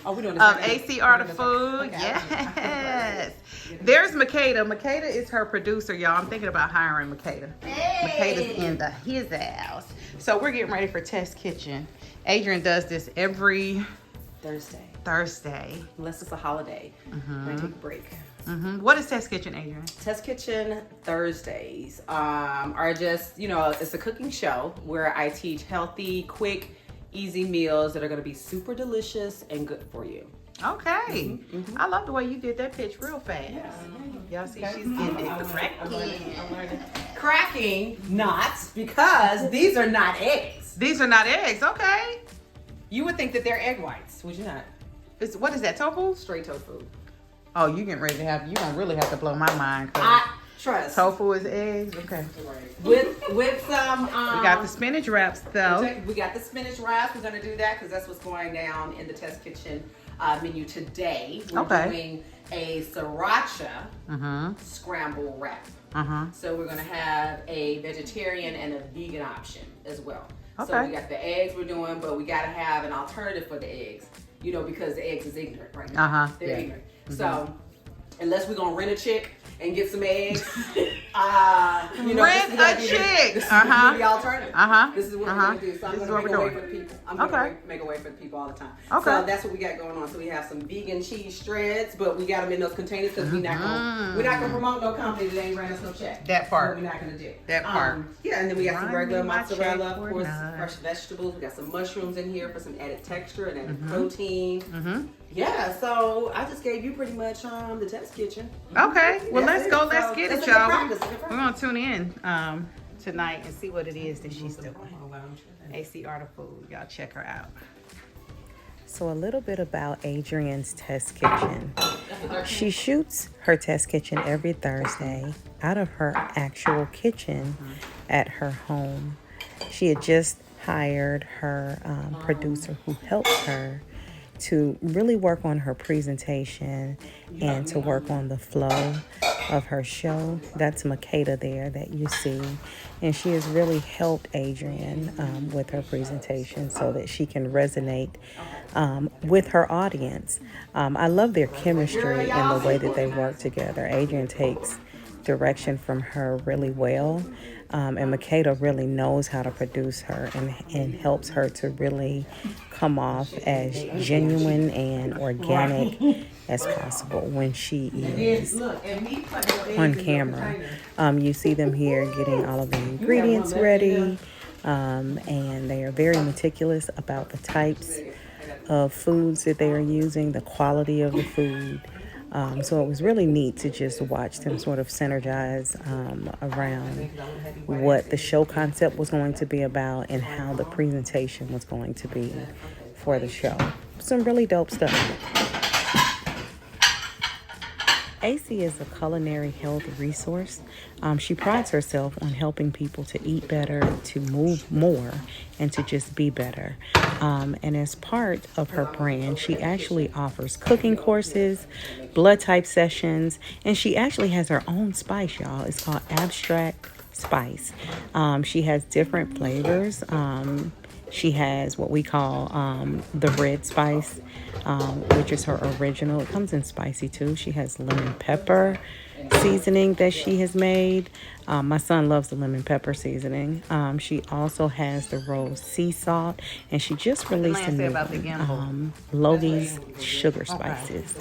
Oh, we're doing this. AC Art of Food. Okay. Yes. There's Makeda. Makeda is her producer, y'all. I'm thinking about hiring Makeda. Hey. Makeda's in his house. So we're getting ready for Test Kitchen. Adrian does this every Thursday. Unless it's a holiday. We're gonna take a break. What is Test Kitchen, Adrian? Test Kitchen Thursdays are just, it's a cooking show where I teach healthy, quick, easy meals that are going to be super delicious and good for you. Okay. I love the way you did that pitch real fast. Y'all see she's getting it cracking, not because these are not eggs. These are not eggs, okay. You would think that they're egg whites, would you not? What is that, tofu? Straight tofu. Oh, you getting ready to you're going to really have to blow my mind. Trust. Tofu is eggs? Okay. With some... we got the spinach wraps, though. We got the spinach wraps. We're going to do that because that's what's going down in the Test Kitchen menu today. We're doing a sriracha scramble wrap. So we're going to have a vegetarian and a vegan option as well. Okay. So we got the eggs we're doing, but we got to have an alternative for the eggs. Because the eggs is ignorant right now. They're ignorant. So unless we're going to rent a chick and get some eggs. Rent a chick. This is the alternative. This is what we're going to do. So I'm going to make a way for the people. I'm going to make a way for the people all the time. Okay. So that's what we got going on. So we have some vegan cheese shreds, but we got them in those containers because we're not going to promote no company that ain't ran us no check. That part. We're not going to do. That part. And then we got some regular mozzarella, of course, fresh vegetables. We got some mushrooms in here for some added texture and added protein. Yeah, so I just gave you pretty much the Test Kitchen. Okay, well let's go. Let's get it, y'all. We're gonna tune in tonight and see what it is that she's doing. AC Art of Food, y'all check her out. So a little bit about Adrian's Test Kitchen. She shoots her Test Kitchen every Thursday out of her actual kitchen at her home. She had just hired her producer who helps her to really work on her presentation and to work on the flow of her show. That's Makeda there that you see. And she has really helped Adrian with her presentation so that she can resonate with her audience. I love their chemistry and the way that they work together. Adrian takes direction from her really well. And Makeda really knows how to produce her and helps her to really come off as genuine and organic as possible when she is on camera. You see them here getting all of the ingredients ready, and they are very meticulous about the types of foods that they are using, the quality of the food. So it was really neat to just watch them sort of synergize around what the show concept was going to be about and how the presentation was going to be for the show. Some really dope stuff. AC is a culinary health resource. She prides herself on helping people to eat better, to move more, and to just be better. And as part of her brand, she actually offers cooking courses, blood type sessions, and she actually has her own spice, y'all. It's called Abstract Spice. She has different flavors. She has what we call the red spice, which is her original. It comes in spicy too. She has lemon pepper seasoning that she has made. My son loves the lemon pepper seasoning. She also has the rose sea salt, and she just released a new Logie's sugar spices.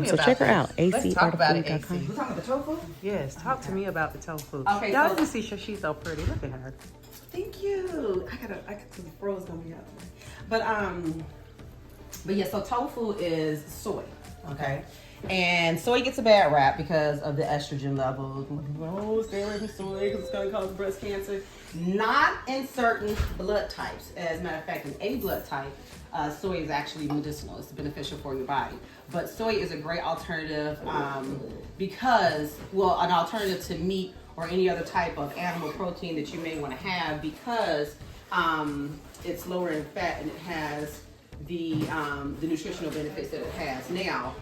So check her out, acartoffood.com. You talking about the tofu? Yes, talk to me about the tofu. Okay, y'all can see she's so pretty. Look at her. Thank you. I got the froze gonna be out. But yeah, so tofu is soy. Okay. And soy gets a bad rap because of the estrogen levels. Oh, stay away from soy because it's going to cause breast cancer. Not in certain blood types. As a matter of fact, in A blood type, soy is actually medicinal. It's beneficial for your body. But soy is a great alternative because, well, an alternative to meat or any other type of animal protein that you may want to have because it's lower in fat and it has the nutritional benefits that it has. Now,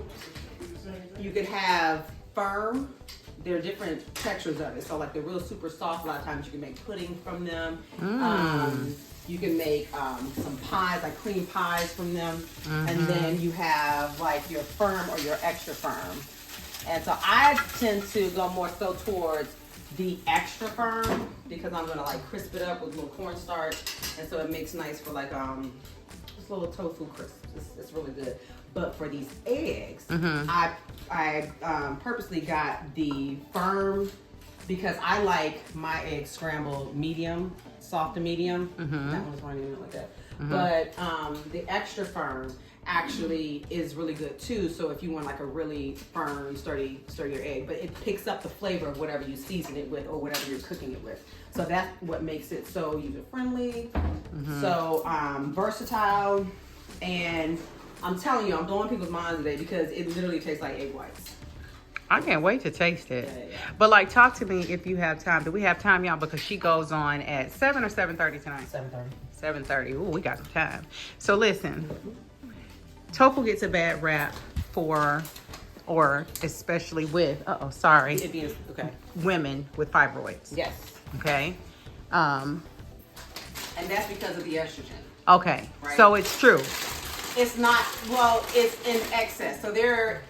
you could have firm. There are different textures of it. So like they're real super soft. A lot of times you can make pudding from them. You can make some pies, like cream pies from them. And then you have like your firm or your extra firm. And so I tend to go more so towards the extra firm because I'm gonna like crisp it up with a little cornstarch. And so it makes nice for like just a little tofu crisp. It's really good. But for these eggs, I purposely got the firm because I like my eggs scrambled medium, soft to medium. That one's running like that. But the extra firm actually is really good too. So if you want like a really firm, sturdier egg, but it picks up the flavor of whatever you season it with or whatever you're cooking it with. So that's what makes it so user friendly, so versatile, and I'm telling you, I'm blowing people's minds today because it literally tastes like egg whites. I can't wait to taste it. Yeah. But like, talk to me if you have time. Do we have time, y'all? Because she goes on at 7 or 7:30 tonight. 7:30. 7:30. Ooh, we got some time. So listen, tofu gets a bad rap or especially with, It being okay. women with fibroids. Yes. Okay. And that's because of the estrogen. Okay. Right. So it's true. It's not, well, it's in excess. So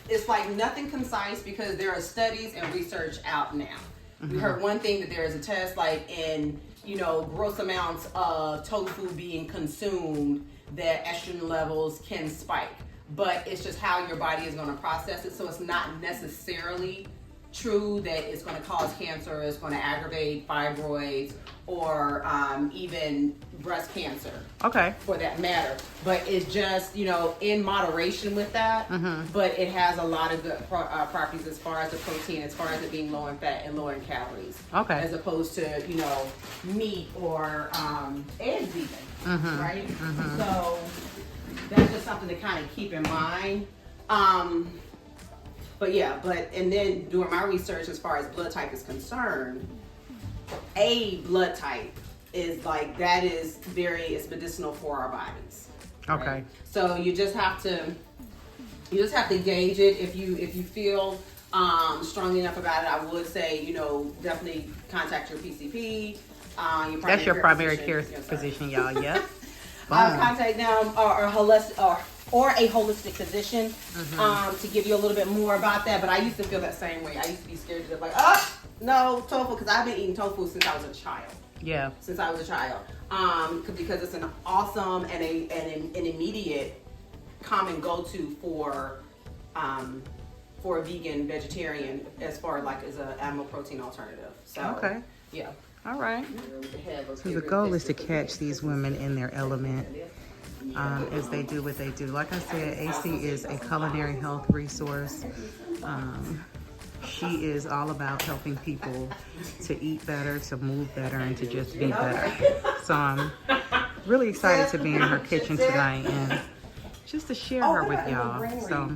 it's like nothing concise because there are studies and research out now. We heard one thing that there is a test like in, gross amounts of tofu being consumed that estrogen levels can spike. But it's just how your body is going to process it. So it's not necessarily true that it's going to cause cancer, it's going to aggravate fibroids, or even breast cancer. Okay. For that matter. But it's just, in moderation with that. But it has a lot of good properties as far as the protein, as far as it being low in fat and low in calories. Okay. As opposed to, meat or eggs even. Right? So that's just something to kind of keep in mind. And then doing my research as far as blood type is concerned, A blood type is like, that is it's medicinal for our bodies. Right? Okay. So you just have to gauge it. If you feel strongly enough about it, I would say, definitely contact your PCP. That's your primary care physician, y'all. Yep. Contact them or a holistic physician to give you a little bit more about that. But I used to feel that same way. I used to be scared to like, no, tofu, because I've been eating tofu since I was a child. Yeah. Since I was a child. Because it's an awesome and an immediate common go-to for a vegan, vegetarian, as far like as an animal protein alternative. So, okay. Yeah. All right. So the goal is to catch these women in their element as they do what they do. Like I said, AC is a culinary health resource. She is all about helping people to eat better, to move better, and to just be better. So I'm really excited to be in her kitchen tonight and just to share her with y'all. So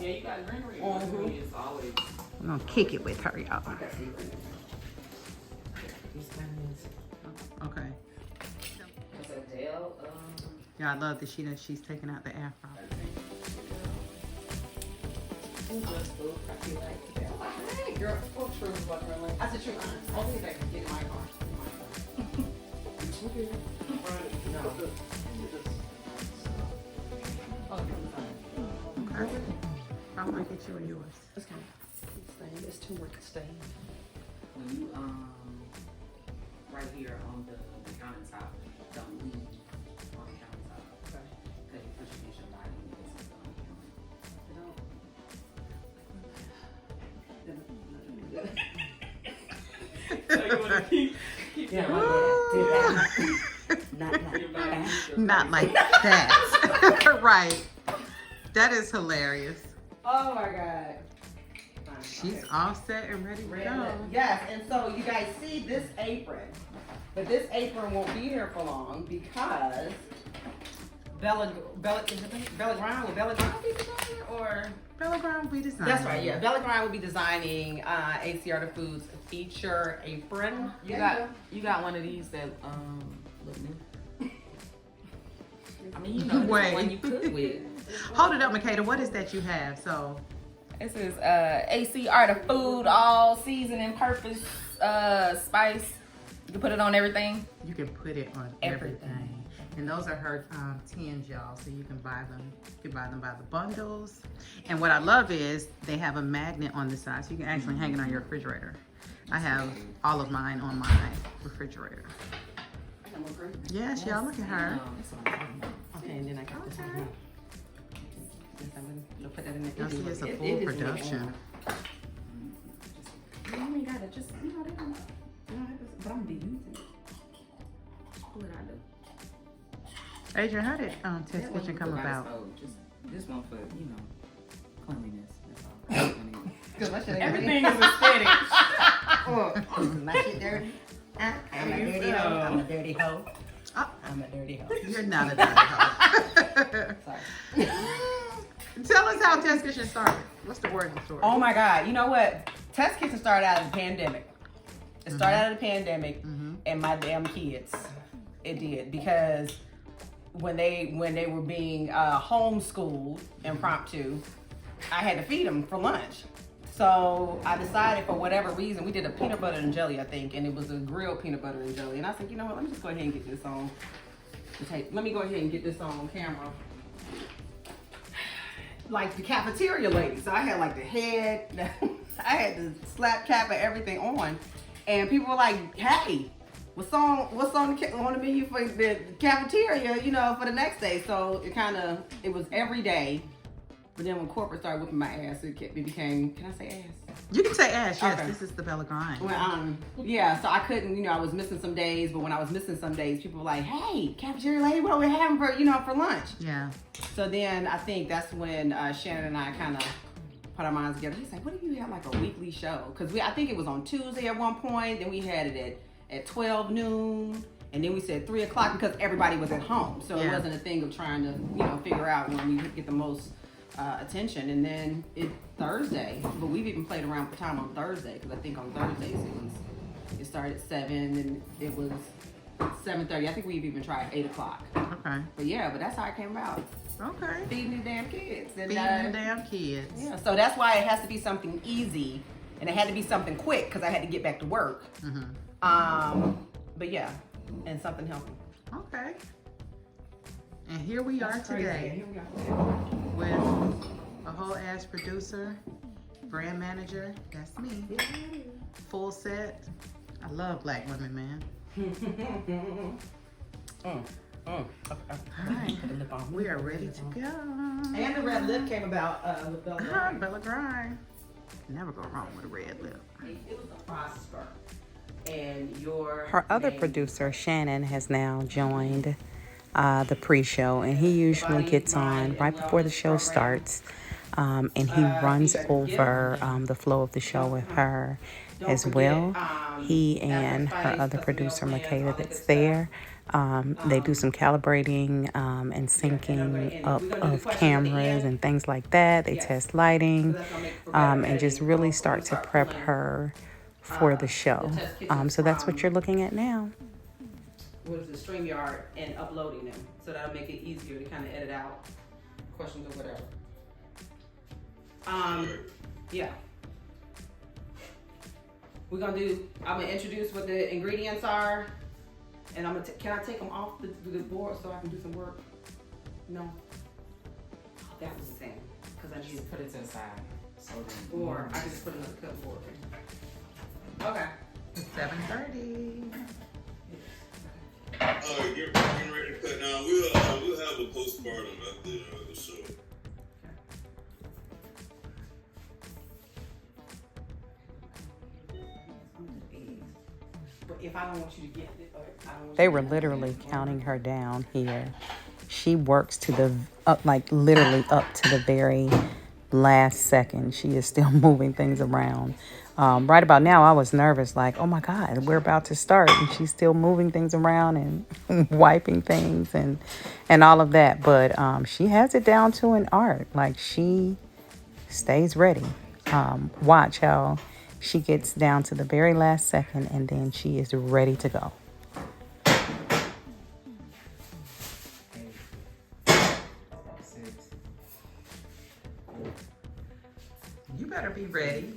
you got greenery. I'm gonna kick it with her, y'all. Okay. Yeah, I love that she's taking out the afro. Hey, girl, full true is what really. I said, true. I'll be back and get in my car. Okay. Okay. I want to get you and yours. It's kind of it's turmeric stain. When you right here on the countertop, don't leave on the countertop. Okay. Because you push against your body and it's just so you want to keep Not like that. Right. That is hilarious. Oh my God. She's all set and ready to go. Yes, and so you guys see this apron, but this apron won't be here for long because Bella Grind will Bella Grind be designing or Bella Grind will be designing. That's right, yeah. Bella Grind will be designing AC Art of Foods feature apron. You got one of these that look new. I mean, it's the one you cook with. Hold it up, Makeda. What is that you have? So this is AC Art of Food, all seasoning, purpose, spice. You can put it on everything. You can put it on everything. And those are her tins, y'all. So you can buy them. You can buy them by the bundles. And what I love is they have a magnet on the side, so you can actually hang it on your refrigerator. I have all of mine on my refrigerator. Yes, y'all, look at her. Okay, and then I got this one. I'll put that in the. Y'all see, it's a full production. You ain't got it. Just, you know, they don't. But I'm gonna be using it. Pull it out though. Adrian, how did Test Kitchen come about? Just this one for, you know, cleanliness. That's all. Everything is aesthetic. My shit dirty. I'm a dirty hoe. I'm a dirty hoe. I'm a dirty hoe. You're not a dirty hoe. Sorry. Tell us how Test Kitchen started. What's the origin story? Oh my God. You know what? Test Kitchen started out of the pandemic. It started out of the pandemic and my damn kids. It did, because when they were being homeschooled impromptu, I had to feed them for lunch. So I decided, for whatever reason, we did a peanut butter and jelly, I think, and it was a grilled peanut butter and jelly. And I said, you know what, let me just go ahead and get this on the tape. Let me go ahead and get this on camera. Like the cafeteria lady. So I had like the head, I had the slap cap and everything on. And people were like, hey, what's on the menu for the cafeteria, you know, for the next day. So it was every day. But then when corporate started whipping my ass, it became, can I say ass? You can say ass, yes. Okay. This is the Bella Grind. Well, yeah, so I couldn't, you know, I was missing some days, but when I was missing some days, people were like, hey, cafeteria lady, what are we having for, you know, for lunch? Yeah. So then I think that's when Shannon and I kind of put our minds together. He's like, what if you had like a weekly show? Because I think it was on Tuesday at one point, then we had it at 12 noon, and then we said 3 o'clock because everybody was at home. So it wasn't a thing of trying to, you know, figure out when we could get the most attention. And then Thursday, but we've even played around for time on Thursday, because I think on Thursdays it started at 7 and it was 7:30. I think we've even tried 8 o'clock. Okay. But yeah, but that's how it came about. Okay. Feeding the damn kids. And, Feeding the damn kids. Yeah, so that's why it has to be something easy, and it had to be something quick because I had to get back to work. But yeah, and something healthy. Okay. And here we are today. Here we are. With a whole ass producer, brand manager, that's me. Full set. I love black women, man. Alright, we are ready to go. And the red lip came about with Bella Grind. Bella Grind. Never go wrong with a red lip. It was a prosper. And her other producer, Shannon, has now joined the pre-show, and he usually gets on right before the show starts, and he runs over the flow of the show with her as well. He and her other producer, Makeda, that's there, they do some calibrating and syncing up of cameras and things like that. They test lighting and just really start to prep her for the show. So that's what you're looking at now. With the StreamYard and uploading them, so that'll make it easier to kind of edit out questions or whatever. Yeah. I'm gonna introduce what the ingredients are, and can I take them off the board so I can do some work? No. That was the thing, because I just put it to the side. Or I can just put another cut board. Okay. 7:30. You're ready to cut now. We'll have a postpartum after the show. But if I don't want you to get it, They were literally counting her down here. She works to the literally up to the very last second. She is still moving things around. Right about now, I was nervous, like, oh my God, we're about to start. And she's still moving things around and wiping things and all of that. But she has it down to an art. Like, she stays ready. Watch how she gets down to the very last second, and then she is ready to go. You better be ready.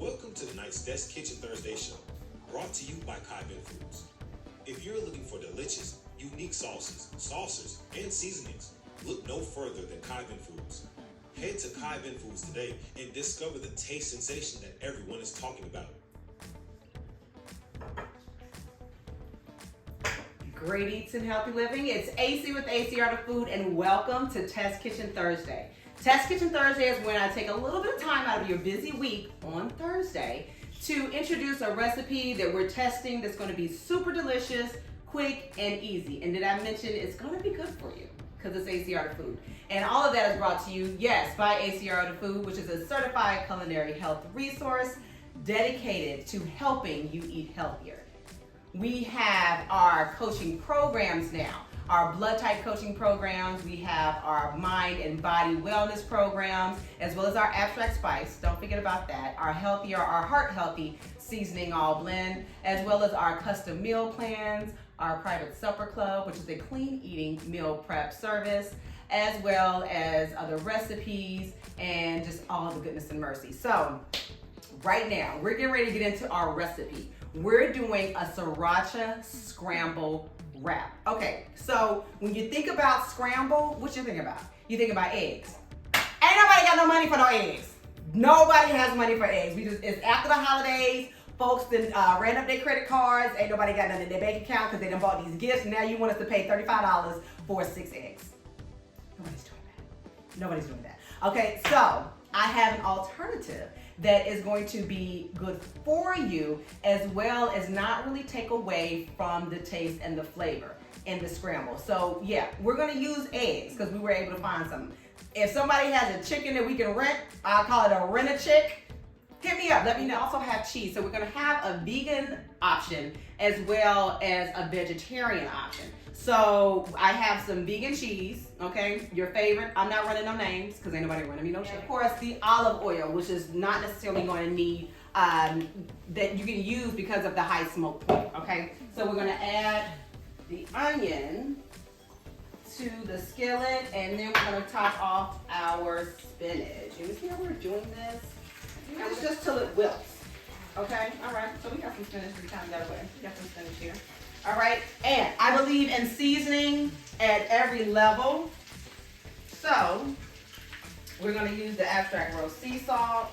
Welcome to tonight's Test Kitchen Thursday show, brought to you by Trippin Foods. If you're looking for delicious, unique sauces, saucers, and seasonings, look no further than Trippin Foods. Head to Trippin Foods today and discover the taste sensation that everyone is talking about. Great eats and healthy living. It's AC with AC Art of Food, and welcome to Test Kitchen Thursday. Test Kitchen Thursday is when I take a little bit of time out of your busy week on Thursday to introduce a recipe that we're testing that's going to be super delicious, quick, and easy. And did I mention it's going to be good for you because it's AC Art of Food. And all of that is brought to you, yes, by AC Art of Food, which is a certified culinary health resource dedicated to helping you eat healthier. We have our coaching programs now, our blood type coaching programs. We have our mind and body wellness programs, as well as our abstract spice. Don't forget about that. Our healthier, our heart healthy seasoning all blend, as well as our custom meal plans, our private supper club, which is a clean eating meal prep service, as well as other recipes and just all the goodness and mercy. So right now, we're getting ready to get into our recipe. We're doing a sriracha scramble wrap. Okay, so when you think about scramble, what you think about? You think about eggs. Ain't nobody got no money for no eggs. Nobody has money for eggs. It's after the holidays. Folks then ran up their credit cards. Ain't nobody got nothing in their bank account because they done bought these gifts. Now you want us to pay $35 for 6 eggs. Nobody's doing that. Nobody's doing that. Okay, so I have an alternative that is going to be good for you, as well as not really take away from the taste and the flavor in the scramble. So yeah, we're gonna use eggs because we were able to find some. If somebody has a chicken that we can rent, I'll call it a rent-a-chick. Hit me up, let me know. Also have cheese. So we're gonna have a vegan option as well as a vegetarian option. So I have some vegan cheese, okay? Your favorite. I'm not running no names because ain't nobody running me no shit. Of course, the olive oil, which is not necessarily going to need, that you can use because of the high smoke point, okay? So we're going to add the onion to the skillet, and then we're going to top off our spinach. You see how we're doing this? It's just till it wilts, okay? All right, so we got some spinach. We kind of got away. We got some spinach here. All right, and I believe in seasoning at every level. So we're gonna use the abstract roast sea salt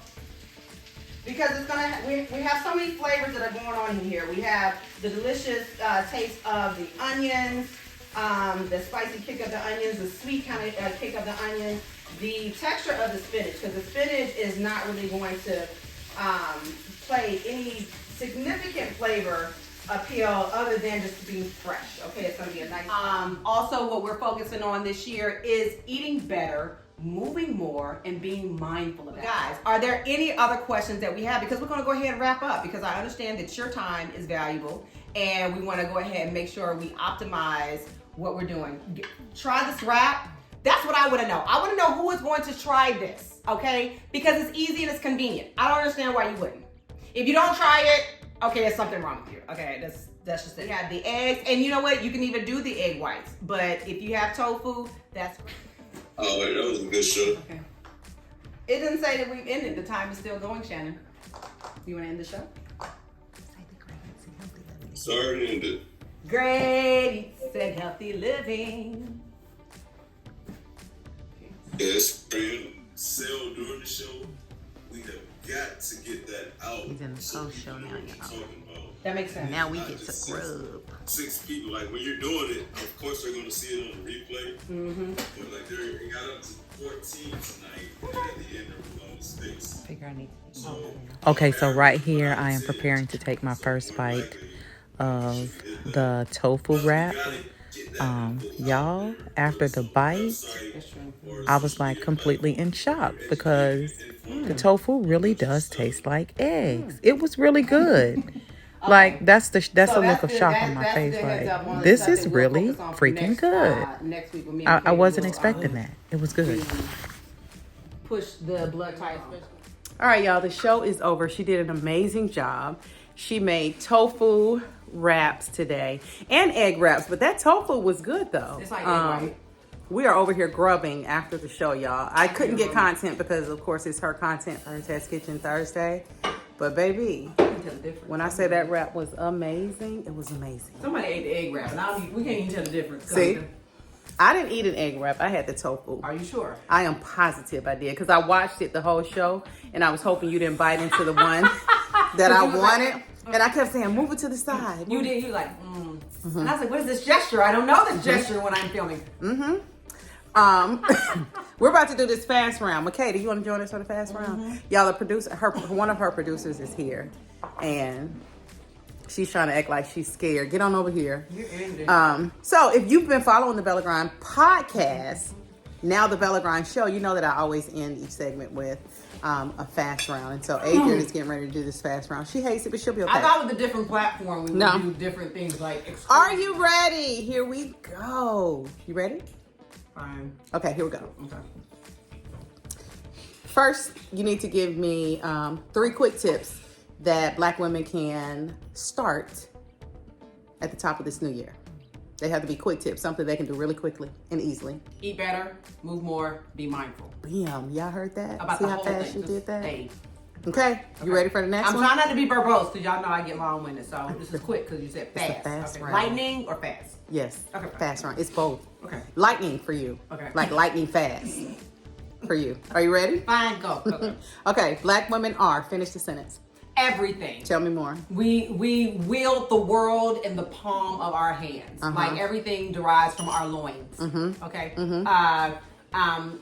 because it's gonna, we have so many flavors that are going on in here. We have the delicious taste of the onions, the spicy kick of the onions, the sweet kind of kick of the onions, the texture of the spinach, because the spinach is not really going to play any significant flavor appeal other than just being fresh. Okay, it's gonna be a nice also what we're focusing on this year is eating better, moving more, and being mindful of that. Guys, are there any other questions that we have? Because we're gonna go ahead and wrap up, because I understand that your time is valuable and we want to go ahead and make sure we optimize what we're doing. Try this wrap. That's what I want to know. I want to know who is going to try this, okay? Because it's easy and it's convenient. I don't understand why you wouldn't. If you don't try it, okay, there's something wrong with you. Okay, that's just it. You have the eggs, and you know what? You can even do the egg whites. But if you have tofu, that's... Oh, wait, that was a good show. Okay. It didn't say that we've ended. The time is still going, Shannon. You want to end the show? Sorry to end it. Great eats and healthy living. Yes, friend, sell during the show. We have got to get that out. He's in the so post show people now, know what you're y'all. talking about. That makes sense. Now we Not get to just grub. 6 people, like when you're doing it, of course they're gonna see it on the replay. Mm-hmm. But like they got up to 14 tonight, and at the end there was 6. Figure I need to. So, Okay, so right here I am preparing to take my first bite of the tofu wrap. Y'all, after the bite, I was like completely in shock because the tofu really does taste like eggs. It was really good. Like that's the look of shock on my face. Like this is really freaking good. I wasn't expecting that. It was good. Push the blood type. All right, y'all, the show is over. She did an amazing job. She made tofu wraps today and egg wraps, but that tofu was good though. It's like egg white. We are over here grubbing after the show, y'all. I couldn't get content because, of course, it's her content for her Test Kitchen Thursday. But baby, You can tell the difference. when I say that wrap was amazing, it was amazing. Somebody ate the egg wrap, and we can't even tell the difference. See? I didn't eat an egg wrap. I had the tofu. Are you sure? I am positive I did because I watched it the whole show and I was hoping you didn't bite into the one that I wanted. And I kept saying, move it to the side. You did. You like, And I was like, what is this gesture? I don't know this gesture when I'm filming. We're about to do this fast round. McKay, do you want to join us for the fast round? Y'all, the producer, one of her producers is here. And she's trying to act like she's scared. Get on over here. So if you've been following the Bella Grind podcast, now the Bella Grind show, you know that I always end each segment with a fast round. And so Adrian is getting ready to do this fast round. She hates it, but she'll be okay. I thought with a different platform, we would do different things like... Are you ready? Here we go. You ready? Fine. Okay, here we go. Okay. First, you need to give me 3 quick tips that Black women can start at the top of this new year. They have to be quick tips, something they can do really quickly and easily. Eat better, move more, be mindful. Bam, y'all heard that? About See the how whole fast thing. you did that? Stay. Okay, you ready for the next I'm one? trying not to be verbose because y'all know I get long-winded. So this is quick because you said It's a fast. fast Okay. round. Lightning or fast? Yes, Okay. fast round. It's both. Okay. Lightning for you. Okay. Like lightning fast for you. Are you ready? Fine, go. Okay, Black women are, finish the sentence. Everything. Tell me more. We wield the world in the palm of our hands. Like everything derives from our loins. Okay.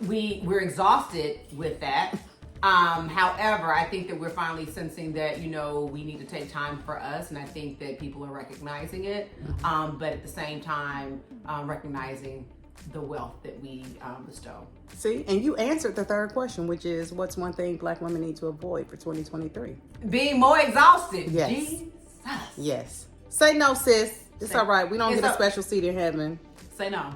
We're exhausted with that. However, I think that we're finally sensing that, we need to take time for us, and I think that people are recognizing it. But at the same time, recognizing the wealth that we bestow. See, and you answered the third question, which is what's one thing Black women need to avoid for 2023? Being more exhausted. Yes. Jesus. Yes. Say no, sis. It's all right. We don't It's get a a- special seat in heaven Say no.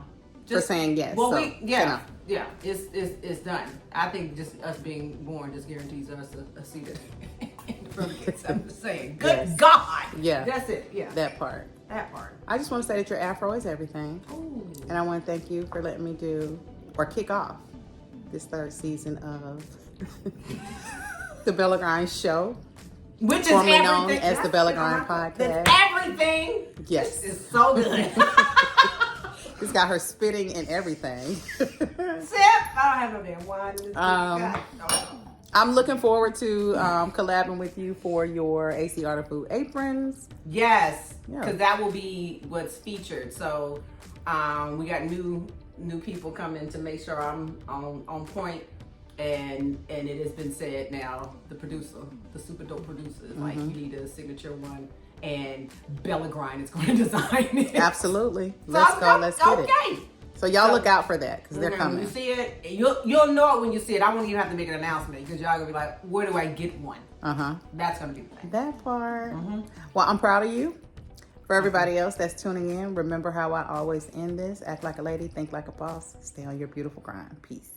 for saying yes. Well, so, say no. no. It's done. I think just us being born just guarantees us a seat in the delegates. I'm just saying. Good Yes. God. Yeah. That's it. Yeah. That part. That part. I just want to say that your afro is everything. Ooh. And I want to thank you for letting me do or kick off this 3rd season of the Bella Grind Show. Which is Formerly everything. known as the Bella Grind Podcast. That's everything. Yes. This is so good. It's got her spitting and everything. Sip. I don't have no damn wine. God. I'm looking forward to collabing with you for your AC Art of Food aprons. Yes, Yeah. because that will be what's featured. So we got new people coming to make sure I'm on point. And it has been said now, the producer, the super dope producer, is like, you need a signature one, and Bella Grind is going to design it. Absolutely. So Let's go. Let's get it. Okay. So y'all So- look out for that because they're When coming. you see it, you'll know it when you see it. I won't even have to make an announcement because y'all gonna be like, where do I get one? That's gonna be the thing. That part. Well, I'm proud of you. For everybody else that's tuning in, remember how I always end this. Act like a lady, think like a boss. Stay on your beautiful grind. Peace.